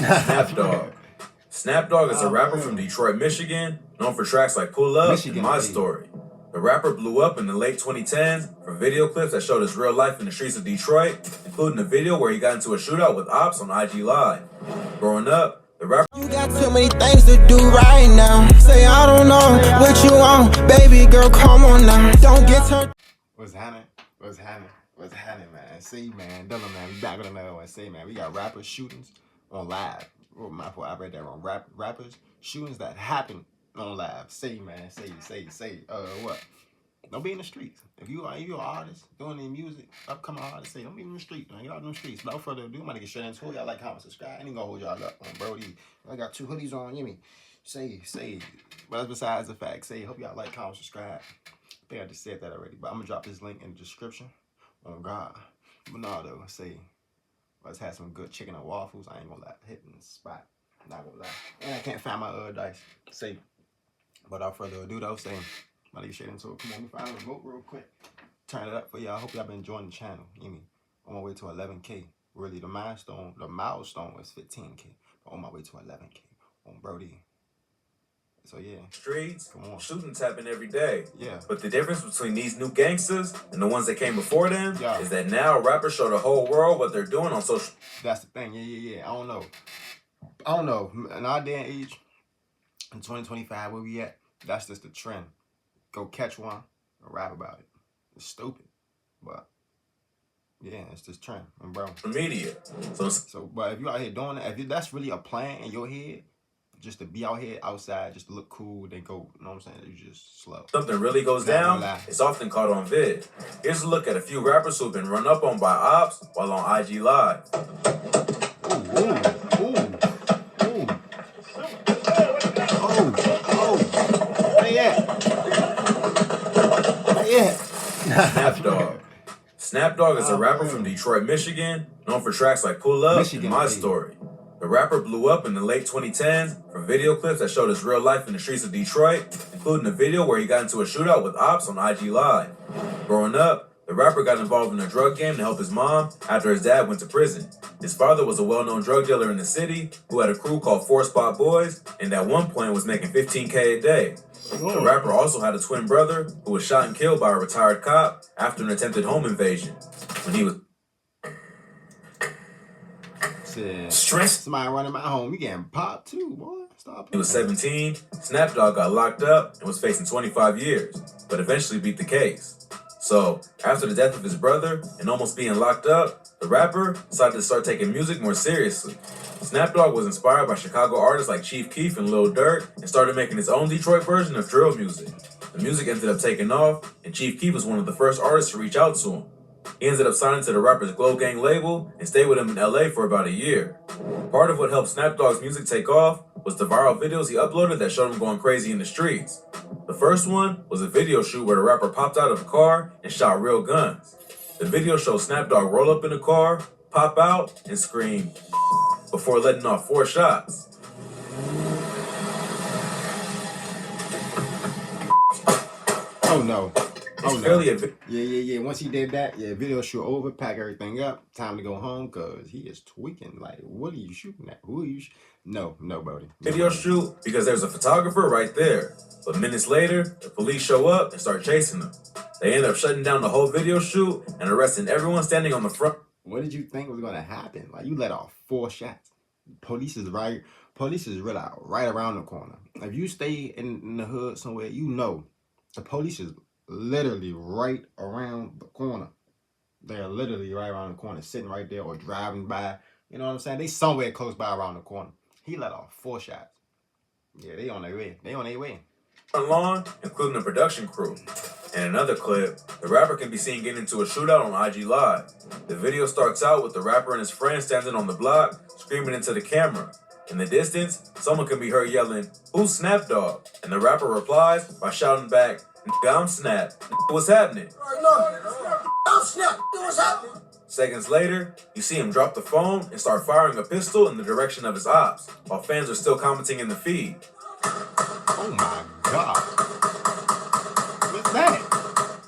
Snap Dogg. Snap Dogg is a rapper from Detroit, Michigan, known for tracks like Pull Up and My Story. The rapper blew up in the late 2010s for video clips that showed his real life in the streets of Detroit, including a video where he got into a shootout with ops on IG Live. Growing up, the rapper... You got too many things to do right now. Say I don't know what you want, baby girl, come on now. Don't get turned. What's happening? What's happening? What's happening, man? See, man, Dylan, man, we back with another one. Say, man, we got rapper shootings on live. Oh, my fault, I read that wrong. Rappers shootings that happen on live. Say, man, say, what? Don't be in the streets. If you're an artist doing any music, upcoming artist, say, don't be in the streets, man. Get out in the streets. Without further ado, I'm gonna get straight into it. Y'all like, comment, subscribe. I ain't gonna hold y'all up on Brody. I got 2 hoodies on, you mean? Say. But that's besides the fact. Say, hope y'all like, comment, subscribe. I think I just said that already, but I'm gonna drop this link in the description. Oh God. But no, though, say, let's have some good chicken and waffles. I ain't gonna lie, hitting the spot. Not gonna lie. And I can't find my dice. Say, but without further ado, though, say, I'm gonna get straight into it. Come on, let me find a remote real quick. Turn it up for y'all. I hope y'all been enjoying the channel. You mean, on my way to 11K. Really, the milestone was 15K. But on my way to 11K on Brody. So yeah, streets, shootings happen every day. Yeah. But the difference between these new gangsters and the ones that came before them is that now rappers show the whole world what they're doing on social. That's the thing. Yeah. I don't know. In our day and age, in 2025, where we at, that's just the trend. Go catch one and rap about it. It's stupid, but yeah, it's this trend, bro. The media. So, but if you out here doing that, if that's really a plan in your head, just to be out here outside, just to look cool, then go, you know what I'm saying? You just slow. Something really goes down, it's often caught on vid. Here's a look at a few rappers who've been run up on by ops while on IG Live. Snap Dogg. Snap Dogg is a rapper from Detroit, Michigan, known for tracks like Pull Up and My Story. The rapper blew up in the late 2010s for video clips that showed his real life in the streets of Detroit, including a video where he got into a shootout with ops on IG Live. Growing up, the rapper got involved in a drug game to help his mom after his dad went to prison. His father was a well-known drug dealer in the city who had a crew called 4 Spot Boys and at one point was making $15K a day. The rapper also had a twin brother who was shot and killed by a retired cop after an attempted home invasion. When he was stressed, somebody running my home, you getting popped too, boy. Stop. He was 17. Snap Dogg got locked up and was facing 25 years, but eventually beat the case. So, after the death of his brother and almost being locked up, the rapper decided to start taking music more seriously. Snap Dogg was inspired by Chicago artists like Chief Keef and Lil Durk and started making his own Detroit version of drill music. The music ended up taking off, and Chief Keef was one of the first artists to reach out to him. He ended up signing to the rapper's Glow Gang label and stayed with him in LA for about a year. Part of what helped Snap Dogg's music take off was the viral videos he uploaded that showed him going crazy in the streets. The first one was a video shoot where the rapper popped out of a car and shot real guns. The video shows Snap Dogg roll up in the car, pop out, and scream before letting off 4 shots. Oh no. Yeah. Once he did that, video shoot over, pack everything up, time to go home, cause he is tweaking. Like, what are you shooting at? Who are you? No, buddy. Video shoot because there's a photographer right there. But minutes later, the police show up and start chasing them. They end up shutting down the whole video shoot and arresting everyone standing on the front. What did you think was gonna happen? Like, you let off 4 shots. Police is really right around the corner. If you stay in the hood somewhere, you know the police is literally right around the corner. They're literally right around the corner, sitting right there or driving by. You know what I'm saying? They somewhere close by around the corner. He let off 4 shots. Yeah, they on their way. Lawn, including the production crew. In another clip, the rapper can be seen getting into a shootout on IG Live. The video starts out with the rapper and his friend standing on the block, screaming into the camera. In the distance, someone can be heard yelling, "Who's Snap Dogg?" And the rapper replies by shouting back, "I'm Snap. What's happening?" I'm Snap. What's happening? Seconds later, you see him drop the phone and start firing a pistol in the direction of his ops, while fans are still commenting in the feed. Oh my God. What's that?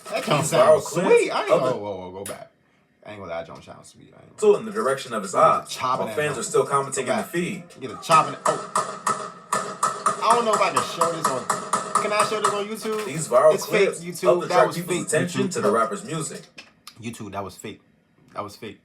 That don't sound sweet. Whoa, go back. I ain't gonna lie, that joint sounds sweet. So in the direction of his ops, while fans are still commenting in the feed. Get a chopping. Oh. I don't know if I can show this on. Can I show this on YouTube? These viral it's clips fake, YouTube. help That attract was people's fake. attention YouTube. to the rapper's music. YouTube, that was fake. That was fake.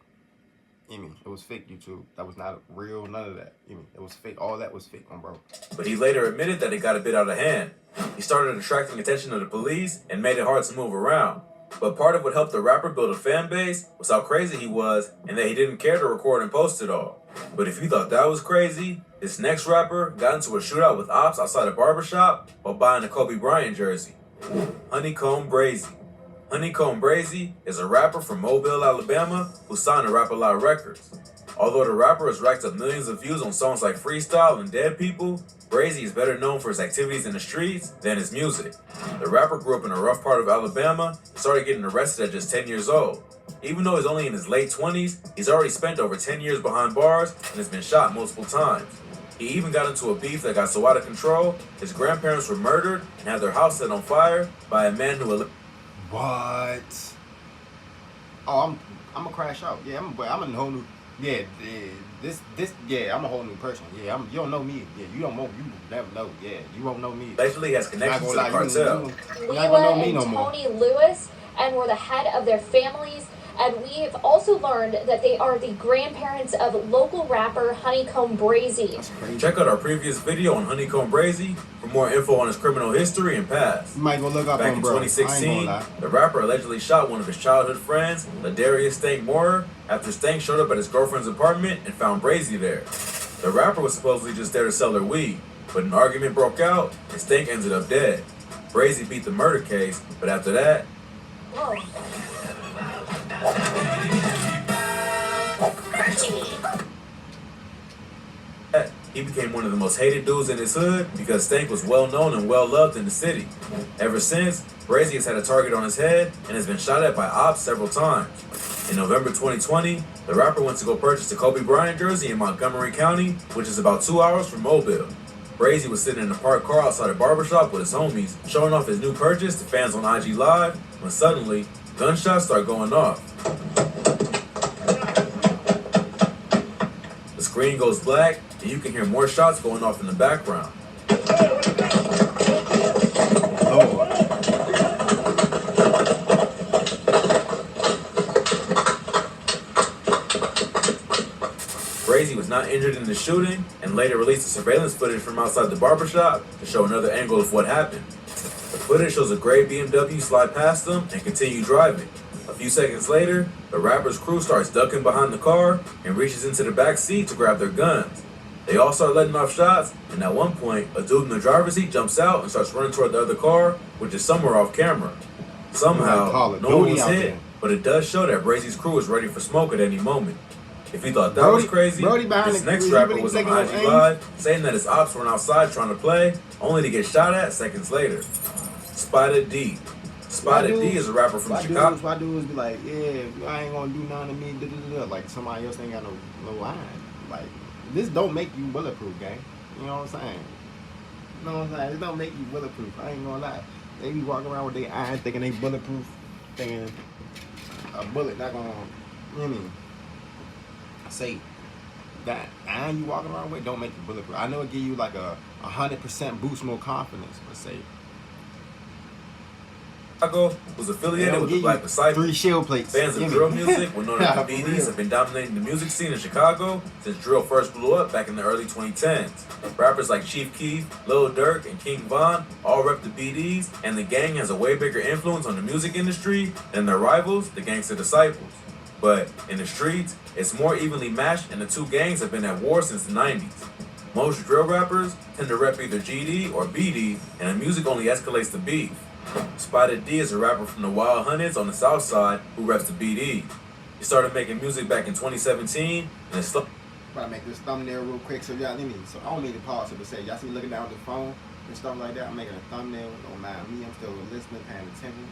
You mean it was fake, YouTube. That was not real, none of that. You mean it was fake. All that was fake, bro. But he later admitted that it got a bit out of hand. He started attracting attention to the police and made it hard to move around. But part of what helped the rapper build a fan base was how crazy he was and that he didn't care to record and post it all. But if you thought that was crazy, this next rapper got into a shootout with ops outside a barbershop while buying a Kobe Bryant jersey. Honeycomb Brazy. Honeycomb Brazy is a rapper from Mobile, Alabama who signed to Rap A Lot Records. Although the rapper has racked up millions of views on songs like Freestyle and Dead People, Brazy is better known for his activities in the streets than his music. The rapper grew up in a rough part of Alabama and started getting arrested at just 10 years old. Even though he's only in his late 20s, he's already spent over 10 years behind bars and has been shot multiple times. He even got into a beef that got so out of control, his grandparents were murdered and had their house set on fire by a man who... What? Oh, I'm gonna crash out. Yeah, I'm a whole new. Yeah, I'm a whole new person. Yeah, you don't know me. Yeah, you don't know. You never know. Yeah, you won't know me. Allegedly has connections to the cartel. Leela and Tony Lewis, and were the head of their families. And we have also learned that they are the grandparents of local rapper Honeycomb Brazy. Check out our previous video on Honeycomb Brazy for more info on his criminal history and past. You might go look up Back on in bro. 2016, the rapper allegedly shot one of his childhood friends, Ladarius Stank Moorer, after Stank showed up at his girlfriend's apartment and found Brazy there. The rapper was supposedly just there to sell her weed, but an argument broke out and Stank ended up dead. Brazy beat the murder case, but after that... Whoa. He became one of the most hated dudes in his hood because Stank was well known and well loved in the city. Ever since, Brazy has had a target on his head and has been shot at by ops several times. In November 2020, the rapper went to go purchase a Kobe Bryant jersey in Montgomery County, which is about 2 hours from Mobile. Brazy was sitting in a parked car outside a barbershop with his homies, showing off his new purchase to fans on IG Live, when suddenly, gunshots start going off. The screen goes black, and you can hear more shots going off in the background. Brazy was not injured in the shooting, and later released the surveillance footage from outside the barbershop to show another angle of what happened. The footage shows a gray BMW slide past them and continue driving. A few seconds later, the rapper's crew starts ducking behind the car and reaches into the back seat to grab their guns. They all start letting off shots, and at one point, a dude in the driver's seat jumps out and starts running toward the other car, which is somewhere off camera. Somehow, no one was hit, but it does show that Brazy's crew was ready for smoke at any moment. If you thought that was crazy, this next rapper was on IG Live saying that his ops weren't outside trying to play, only to get shot at seconds later. Spotted D. Spotted D is a rapper from Chicago. Why dudes be like, yeah, I ain't gonna do nothing to me, like somebody else ain't got no line. Like, this don't make you bulletproof, gang. You know what I'm saying? You know what I'm saying? It don't make you bulletproof. I ain't gonna lie. They be walking around with their eyes thinking they bulletproof, thinking a bullet not gonna, you know what I mean? Say that iron you walking around with don't make you bulletproof. I know it give you like a 100% boost more confidence, but say Chicago was affiliated with the Black Disciples. 3 shield plates. Fans of drill music, well known as the BDs, have been dominating the music scene in Chicago since drill first blew up back in the early 2010s. Rappers like Chief Keef, Lil Durk, and King Von all rep the BDs, and the gang has a way bigger influence on the music industry than their rivals, the Gangsta Disciples. But in the streets, it's more evenly matched, and the two gangs have been at war since the 90s. Most drill rappers tend to rep either GD or BD, and the music only escalates the beef. Spotted D is a rapper from the Wild Hundreds on the south side who reps the BD. He started making music back in 2017, and it's I'm to make this thumbnail real quick, so y'all let me. So I don't mean to pause it, but say y'all see me looking down at the phone and stuff like that. I'm making a thumbnail. Don't mind me. I'm still listening, paying attention.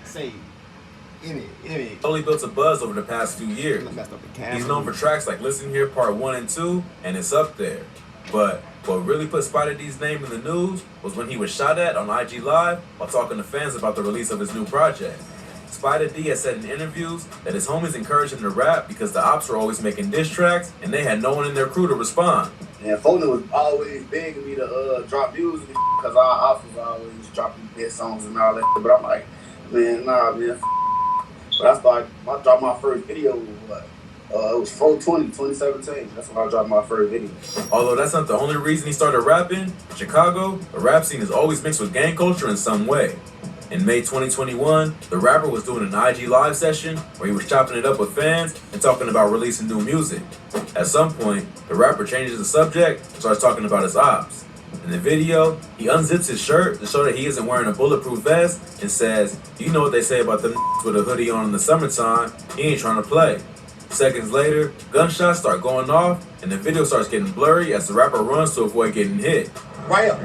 Say. Slowly built a buzz over the past few years. He's known for tracks like Listen Here Part 1 and 2, and it's up there. But what really put Spotted D's name in the news was when he was shot at on IG Live while talking to fans about the release of his new project. Spider D has said in interviews that his homies encouraged him to rap because the ops were always making diss tracks and they had no one in their crew to respond. And Foden was always begging me to drop music because our ops was always dropping diss songs and all that. But I'm like, man, nah, man. But I dropped my first video, it was 4/20, 2017. That's when I dropped my first video. Although that's not the only reason he started rapping, in Chicago, the rap scene is always mixed with gang culture in some way. In May 2021, the rapper was doing an IG live session where he was chopping it up with fans and talking about releasing new music. At some point, the rapper changes the subject and starts talking about his ops. In the video, he unzips his shirt to show that he isn't wearing a bulletproof vest and says, "You know what they say about them with a hoodie on in the summertime, he ain't trying to play." Seconds later, gunshots start going off and the video starts getting blurry as the rapper runs to avoid getting hit. Right up.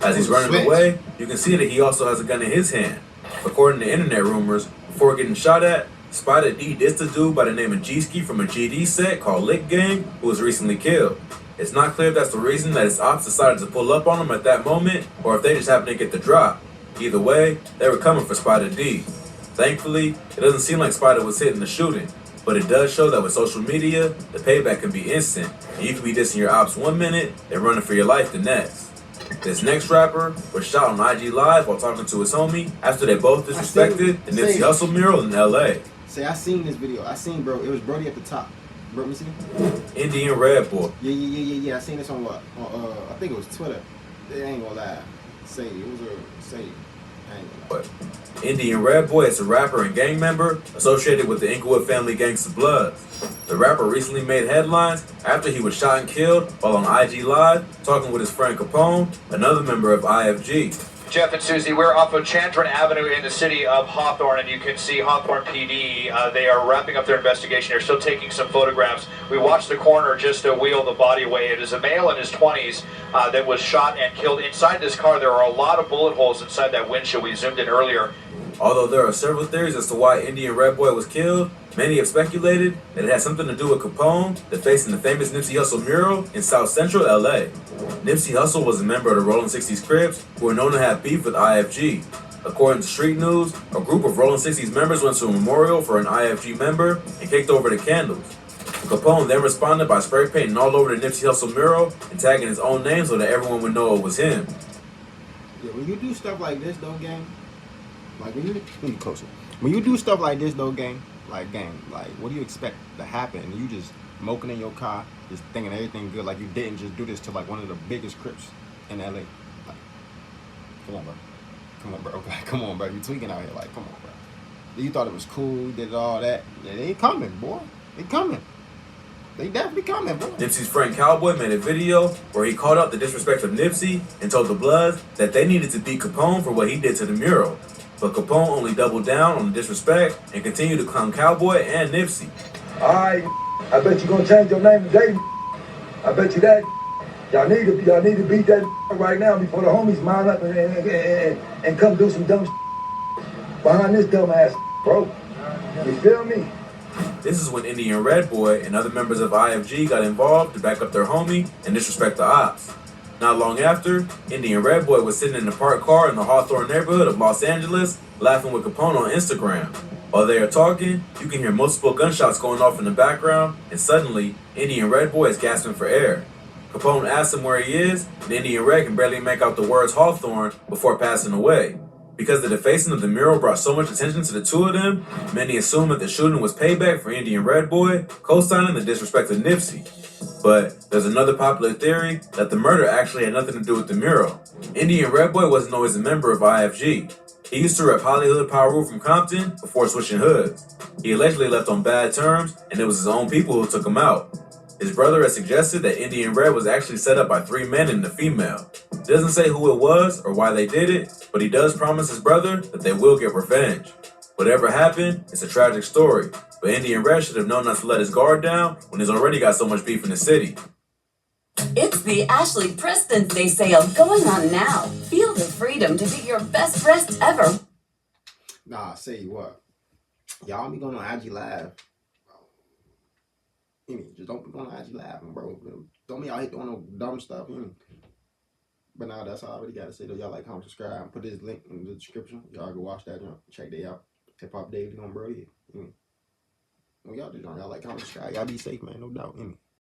As he's running away, you can see that he also has a gun in his hand. According to internet rumors, before getting shot at, Spider D dissed a dude by the name of G-Ski from a GD set called Lick Gang, who was recently killed. It's not clear if that's the reason that his ops decided to pull up on him at that moment, or if they just happened to get the drop. Either way, they were coming for Spider D. Thankfully, it doesn't seem like Spider was hitting the shooting, but it does show that with social media, the payback can be instant, and you can be dissing your ops one minute and running for your life the next. This next rapper was shot on IG Live while talking to his homie after they both disrespected the Nipsey Hussle mural in LA. Say, I seen this video. I seen, bro. It was Brody at the top. Bro, let me see. Indian Red Boy. Yeah. I seen this on what? I think it was Twitter. They ain't gonna lie. Say, it was a say. I ain't gonna lie. Indian Red Boy is a rapper and gang member associated with the Inglewood family Gangsta Bloods. The rapper recently made headlines after he was shot and killed while on IG Live talking with his friend Capone, another member of IFG. Jeff and Susie, we're off of Chantron Avenue in the city of Hawthorne, and you can see Hawthorne PD. They are wrapping up their investigation. They're still taking some photographs. We watched the coroner just wheel the body away. It is a male in his 20s that was shot and killed. Inside this car, there are a lot of bullet holes inside that windshield. We zoomed in earlier. Although there are several theories as to why Indian Red Boy was killed, many have speculated that it had something to do with Capone defacing the famous Nipsey Hussle mural in South Central LA. Nipsey Hussle was a member of the Rolling 60s Crips who were known to have beef with IFG. According to Street News, a group of Rolling 60s members went to a memorial for an IFG member and kicked over the candles. Capone then responded by spray painting all over the Nipsey Hussle mural and tagging his own name so that everyone would know it was him. Yeah, when you do stuff like this, though, gang, like when you closer. When you do stuff like this, though, gang, like what do you expect to happen? You just smoking in your car, just thinking everything good, like you didn't just do this to like one of the biggest Crips in LA. Like, come on, bro. Okay, come on, bro. You tweaking out here, like, come on, bro. You thought it was cool, you did all that. Yeah, they ain't coming, boy. They coming. They definitely coming, bro. Nipsey's friend Cowboy made a video where he called out the disrespect of Nipsey and told the Bloods that they needed to beat Capone for what he did to the mural. But Capone only doubled down on the disrespect and continued to clown Cowboy and Nipsey. Alright, I bet you gonna change your name today. I bet you that. Y'all need to beat that right now before the homies mount up and come do some dumb behind this dumb ass, bro. You feel me? This is when Indian Red Boy and other members of IFG got involved to back up their homie and disrespect the ops. Not long after, Indian Red Boy was sitting in a parked car in the Hawthorne neighborhood of Los Angeles, laughing with Capone on Instagram. While they are talking, you can hear multiple gunshots going off in the background, and suddenly, Indian Red Boy is gasping for air. Capone asks him where he is, and Indian Red can barely make out the words Hawthorne before passing away. Because the defacing of the mural brought so much attention to the two of them, many assume that the shooting was payback for Indian Red Boy, co-signing the disrespect of Nipsey. But there's another popular theory that the murder actually had nothing to do with the mural. Indian Red Boy wasn't always a member of IFG. He used to rep Hollywood Power Rule from Compton before switching hoods. He allegedly left on bad terms, and it was his own people who took him out. His brother has suggested that Indian Red was actually set up by 3 men and a female. He doesn't say who it was or why they did it, but he does promise his brother that they will get revenge. Whatever happened, it's a tragic story, but Indian Red should have known not to let his guard down when he's already got so much beef in the city. It's the Ashley Preston Day sale going on now. Feel the freedom to be your best dressed ever. Nah, say what? Y'all be going on IG Live. Just don't be going on IG Live, bro. Don't be out here doing no dumb stuff. But now that's all I really gotta say though. Y'all like, comment, subscribe. Put this link in the description. Y'all go watch that. Check that out. Hip Hop Daily on bro. Yeah. Well, y'all do. Y'all like, comment, subscribe. Y'all be safe, man. No doubt.